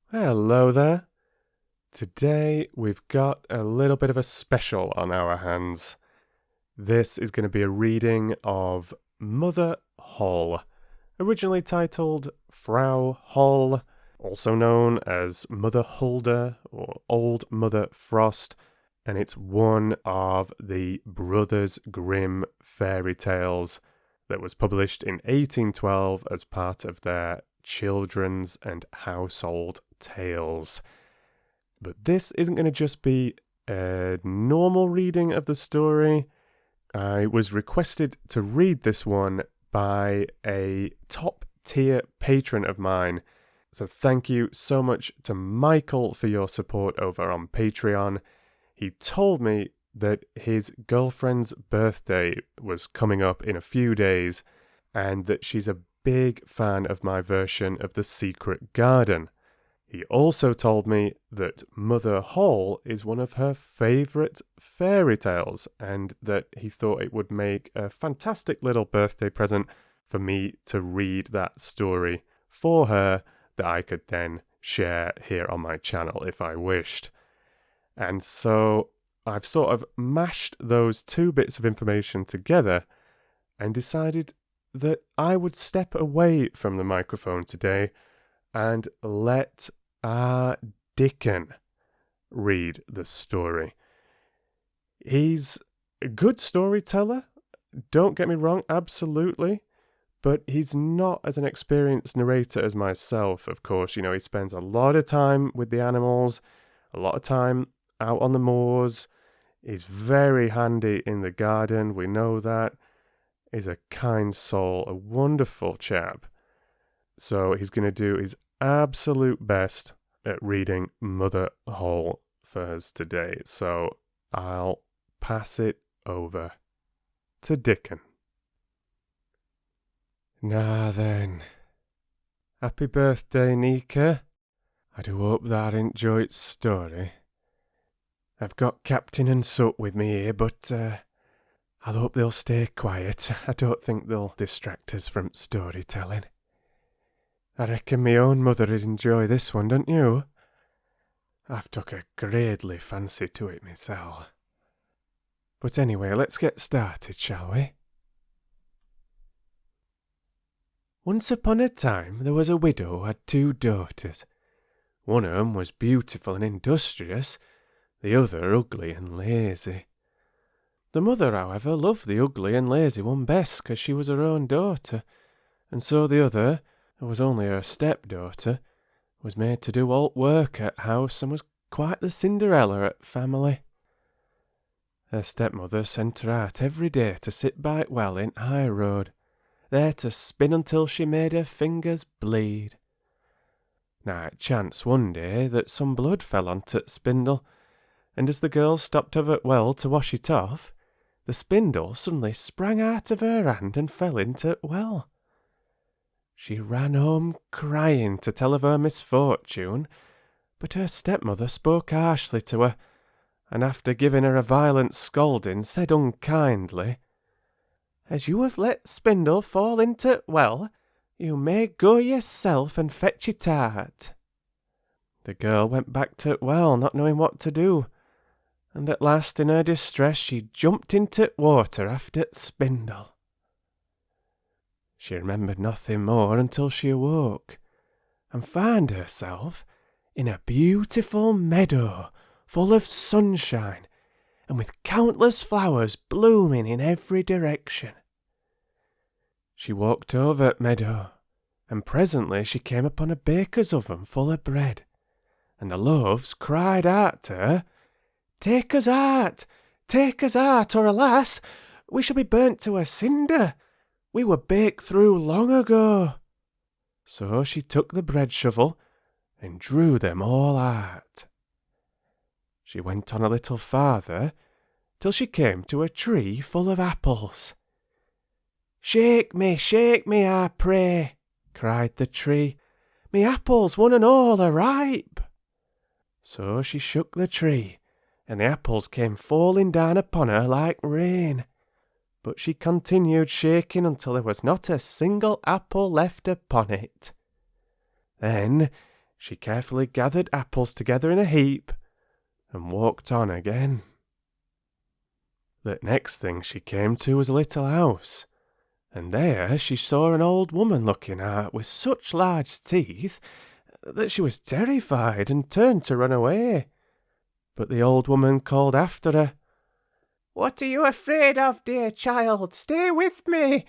Hello there. Today we've got a little bit of a special on our hands. This is going to be a reading of Mother Holle, originally titled Frau Holle, also known as Mother Hulda or Old Mother Frost, and it's one of the Brothers Grimm Fairy Tales that was published in 1812 as part of their children's and household tales. But this isn't going to just be a normal reading of the story. I was requested to read this one by a top tier patron of mine. So thank you so much to Michael for your support over on Patreon. He told me that his girlfriend's birthday was coming up in a few days and that she's a big fan of my version of The Secret Garden. He also told me that Mother Holle is one of her favourite fairy tales and that he thought it would make a fantastic little birthday present for me to read that story for her that I could then share here on my channel if I wished. And so I've sort of mashed those two bits of information together and decided that I would step away from the microphone today and let Dickon read the story. He's a good storyteller, don't get me wrong, absolutely, but he's not as an experienced narrator as myself, of course. You know, he spends a lot of time with the animals, a lot of time out on the moors. He's very handy in the garden, we know that. He's a kind soul, a wonderful chap. So he's going to do his absolute best at reading Mother Holle for us today. So I'll pass it over to Dickon. Now then, happy birthday, Nika. I do hope that I enjoyed story. I've got Captain and Sut with me here, but I hope they'll stay quiet. I don't think they'll distract us from storytelling. I reckon my own mother'd enjoy this one, don't you? I've took a greatly fancy to it myself. But anyway, let's get started, shall we? Once upon a time there was a widow who had 2 daughters. One of 'em was beautiful and industrious, the other ugly and lazy. The mother, however, loved the ugly and lazy one best because she was her own daughter, and so the other, who was only her stepdaughter, was made to do all work at house and was quite the Cinderella at family. Her stepmother sent her out every day to sit by t well in High Road, there to spin until she made her fingers bleed. Now it chanced one day that some blood fell onto t spindle, and as the girl stopped over t well to wash it off, the spindle suddenly sprang out of her hand and fell into t well. She ran home crying to tell of her misfortune, but her stepmother spoke harshly to her, and after giving her a violent scolding, said unkindly, "As you have let spindle fall into t well, you may go yourself and fetch it out." The girl went back to t well, not knowing what to do, and at last in her distress she jumped into t water after t spindle. She remembered nothing more until she awoke, and found herself in a beautiful meadow full of sunshine, and with countless flowers blooming in every direction. She walked over t meadow, and presently she came upon a baker's oven full of bread, and the loaves cried out to her, take us out, or alas, we shall be burnt to a cinder. We were baked through long ago." So she took the bread shovel and drew them all out. She went on a little farther, till she came to a tree full of apples. shake me, I pray," cried the tree. "Me apples, one and all, are ripe." So she shook the tree, and the apples came falling down upon her like rain. But she continued shaking until there was not a single apple left upon it. Then, she carefully gathered apples together in a heap and walked on again. The next thing she came to was a little house, and there she saw an old woman looking out with such large teeth that she was terrified and turned to run away. But the old woman called after her, "What are you afraid of, dear child? Stay with me.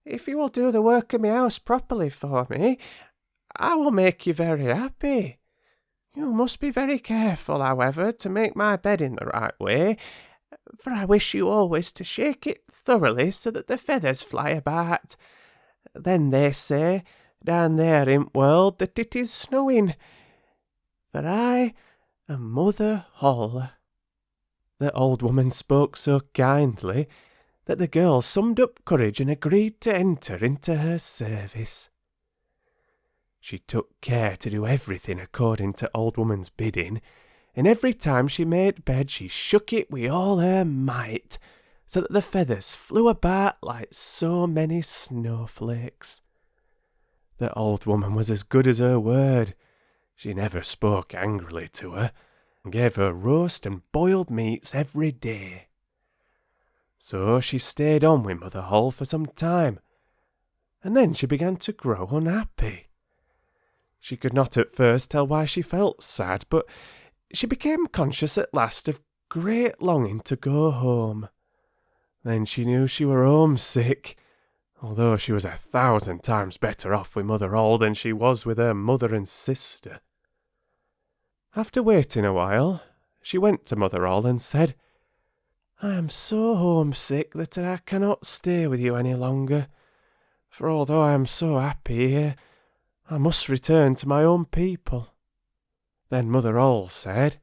If you will do the work of my house properly for me, I will make you very happy. You must be very careful, however, to make my bed in the right way, for I wish you always to shake it thoroughly so that the feathers fly about. Then they say, down there in world, that it is snowing, for I am Mother Holle." The old woman spoke so kindly that the girl summed up courage and agreed to enter into her service. She took care to do everything according to old woman's bidding, and every time she made bed she shook it with all her might, so that the feathers flew about like so many snowflakes. The old woman was as good as her word. She never spoke angrily to her, and gave her roast and boiled meats every day. So she stayed on with Mother Holle for some time, and then she began to grow unhappy. She could not at first tell why she felt sad, but she became conscious at last of great longing to go home. Then she knew she were homesick, although she was 1,000 times better off with Mother Holle than she was with her mother and sister. After waiting a while, she went to Mother Holle and said, "I am so homesick that I cannot stay with you any longer, for although I am so happy here, I must return to my own people." Then Mother Holle said,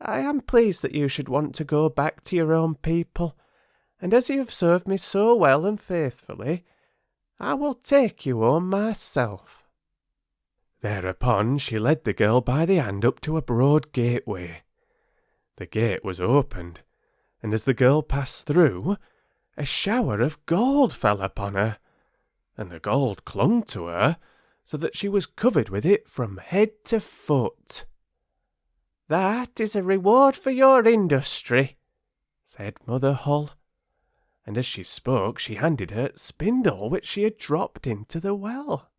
"I am pleased that you should want to go back to your own people, and as you have served me so well and faithfully, I will take you home myself." Thereupon she led the girl by the hand up to a broad gateway. The gate was opened, and as the girl passed through, a shower of gold fell upon her, and the gold clung to her, so that she was covered with it from head to foot. "That is a reward for your industry," said Mother Holle, and as she spoke she handed her the spindle which she had dropped into the well.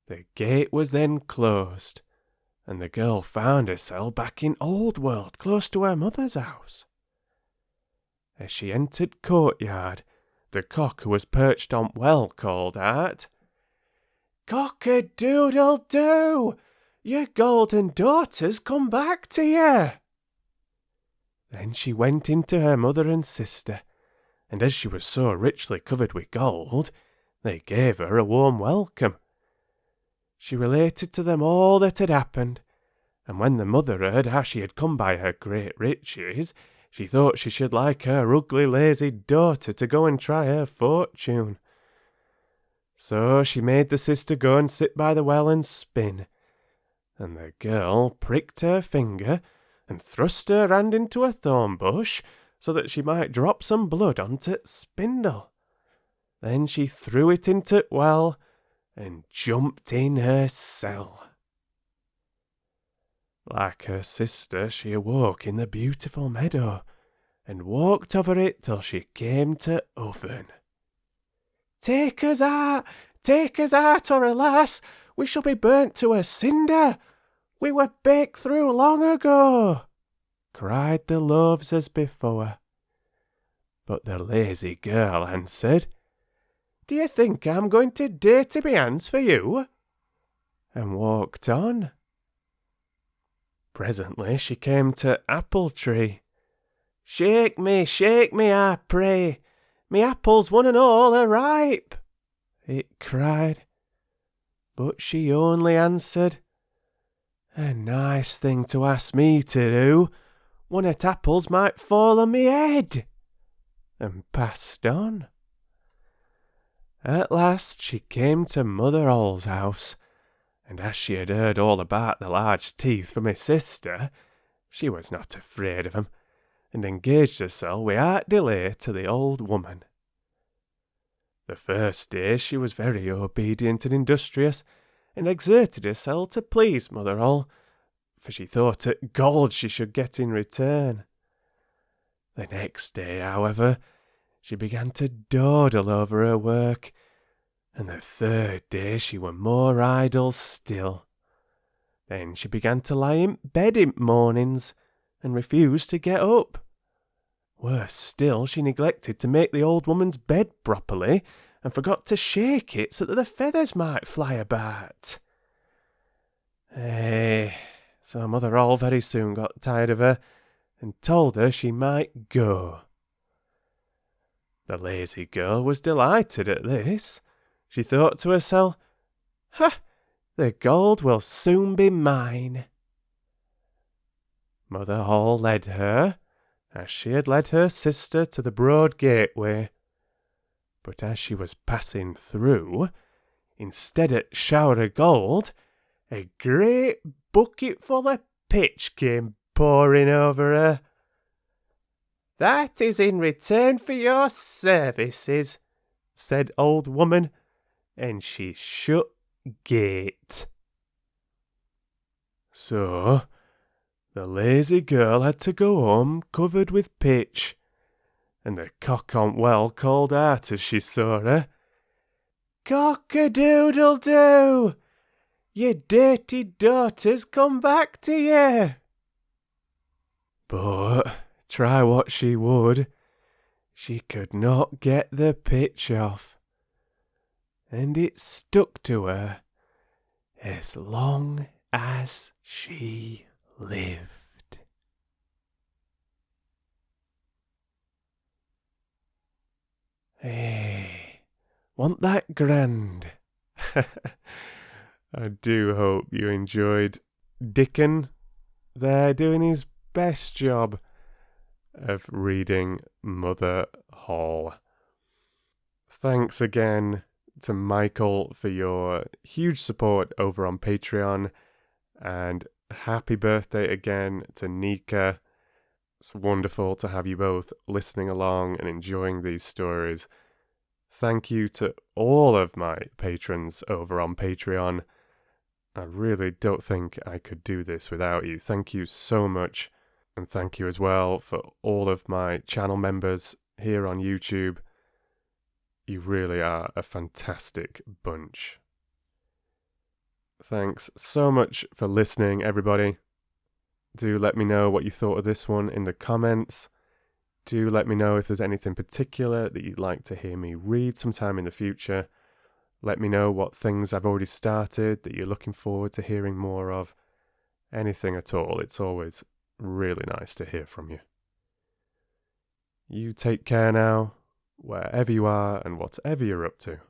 The gate was then closed, and the girl found herself back in Old World, close to her mother's house. As she entered courtyard, the cock who was perched on well called out, "Cock-a-doodle-doo! Your golden daughter's come back to you." Then she went in to her mother and sister, and as she was so richly covered with gold, they gave her a warm welcome. She related to them all that had happened, and when the mother heard how she had come by her great riches, she thought she should like her ugly, lazy daughter to go and try her fortune. So she made the sister go and sit by the well and spin, and the girl pricked her finger and thrust her hand into a thorn bush so that she might drop some blood onto the spindle. Then she threw it into the well and jumped in herself. Like her sister, she awoke in the beautiful meadow, and walked over it till she came to oven. "Take us out, or alas, we shall be burnt to a cinder. We were baked through long ago," cried the loaves as before. But the lazy girl answered, "Do you think I'm going to dirty my hands for you?" and walked on. Presently she came to Apple Tree. shake me, I pray. Me apples one and all are ripe," it cried. But she only answered, "A nice thing to ask me to do. One at apples might fall on me head," and passed on. At last she came to Mother Holle's house, and as she had heard all about the large teeth from her sister, she was not afraid of them, and engaged herself without delay to the old woman. The first day she was very obedient and industrious, and exerted herself to please Mother Holle, for she thought it gold she should get in return. The next day, however, she began to dawdle over her work, and the third day she were more idle still. Then she began to lie in bed in mornings, and refused to get up. Worse still, she neglected to make the old woman's bed properly, and forgot to shake it so that the feathers might fly about. So Mother Holle very soon got tired of her, and told her she might go. The lazy girl was delighted at this. She thought to herself, "Ha! The gold will soon be mine." Mother Holle led her, as she had led her sister, to the broad gateway. But as she was passing through, instead of shower of gold, a great bucket full of pitch came pouring over her. "That is in return for your services," said old woman, and she shut gate. So the lazy girl had to go home covered with pitch, and the cock on well called out as she saw her, "Cock-a-doodle-doo! Your dirty daughter's come back to you." But try what she would, she could not get the pitch off, and it stuck to her as long as she lived. Wasn't that grand? I do hope you enjoyed Dickon there doing his best job of reading Mother Holle. Thanks again to Michael for your huge support over on Patreon, and happy birthday again to Nika. It's wonderful to have you both listening along and enjoying these stories. Thank you to all of my patrons over on Patreon. I really don't think I could do this without you. Thank you so much. And thank you as well for all of my channel members here on YouTube. You really are a fantastic bunch. Thanks so much for listening, everybody. Do let me know what you thought of this one in the comments. Do let me know if there's anything particular that you'd like to hear me read sometime in the future. Let me know what things I've already started that you're looking forward to hearing more of. Anything at all. It's always really nice to hear from you. You take care now, wherever you are and whatever you're up to.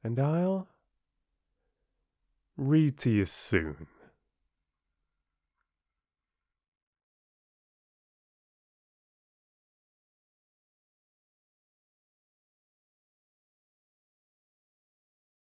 And I'll read to you soon.